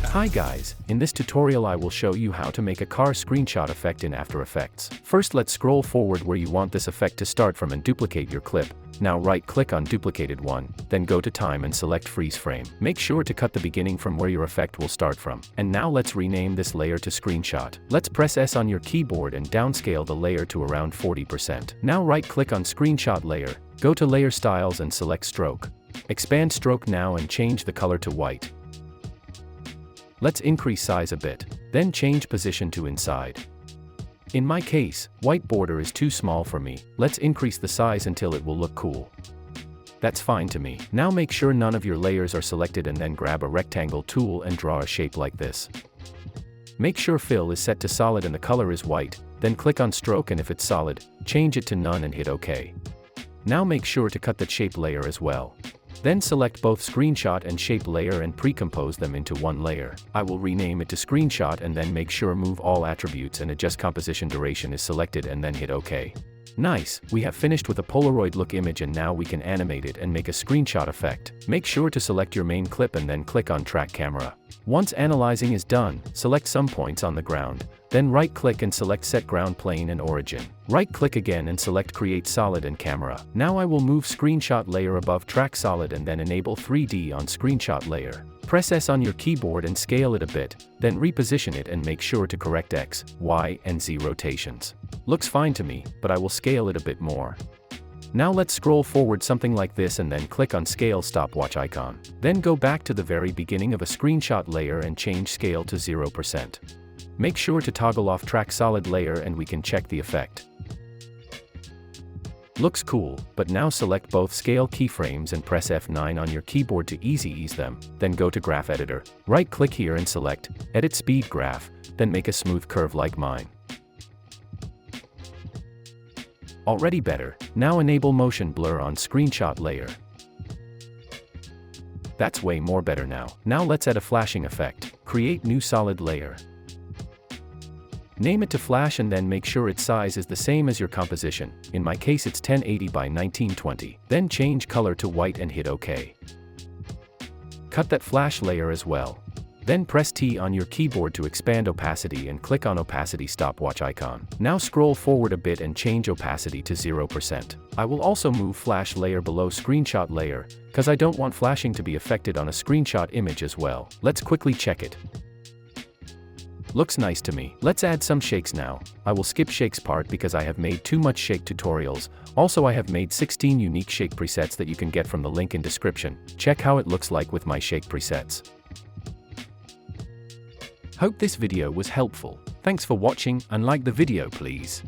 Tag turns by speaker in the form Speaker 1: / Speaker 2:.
Speaker 1: Hi guys, in this tutorial I will show you how to make a car screenshot effect in After Effects. First let's scroll forward where you want this effect to start from and duplicate your clip. Now right click on duplicated one, then go to time and select freeze frame. Make sure to cut the beginning from where your effect will start from. And now let's rename this layer to screenshot. Let's press S on your keyboard and downscale the layer to around 40%. Now right click on screenshot layer, go to layer styles and select stroke. Expand stroke now and change the color to white. Let's increase size a bit, then change position to inside. In my case, white border is too small for me. Let's increase the size until it will look cool. That's fine to me. Now make sure none of your layers are selected and then grab a rectangle tool and draw a shape like this. Make sure fill is set to solid and the color is white, then click on stroke and if it's solid, change it to none and hit OK. Now make sure to cut that shape layer as well. Then select both screenshot and shape layer and pre-compose them into one layer. I will rename it to screenshot and then make sure move all attributes and adjust composition duration is selected and then hit OK. Nice, we have finished with a Polaroid look image and now we can animate it and make a screenshot effect. Make sure to select your main clip and then click on track camera. Once analyzing is done, select some points on the ground. Then right click and select set ground plane and origin. Right click again and select create solid and camera. Now I will move screenshot layer above track solid and then enable 3D on screenshot layer. Press S on your keyboard and scale it a bit, then reposition it and make sure to correct X, Y, and Z rotations. Looks fine to me, but I will scale it a bit more. Now let's scroll forward something like this and then click on scale stopwatch icon. Then go back to the very beginning of a screenshot layer and change scale to 0%. Make sure to toggle off track solid layer and we can check the effect. Looks cool, but now select both scale keyframes and press F9 on your keyboard to ease them, then go to graph editor. Right click here and select edit speed graph, then make a smooth curve like mine. Already better. Now enable motion blur on screenshot layer. That's way more better now. Now let's add a flashing effect. Create new solid layer. Name it to flash and then make sure its size is the same as your composition. In my case it's 1080 by 1920. Then change color to white and hit OK. Cut that flash layer as well. Then press T on your keyboard to expand opacity and click on opacity stopwatch icon. Now scroll forward a bit and change opacity to 0%. I will also move flash layer below screenshot layer, cause I don't want flashing to be affected on a screenshot image as well. Let's quickly check it. Looks nice to me. Let's add some shakes now. I will skip shakes part because I have made too much shake tutorials. Also I have made 16 unique shake presets that you can get from the link in description. Check how it looks like with my shake presets. Hope this video was helpful. Thanks for watching and like the video please.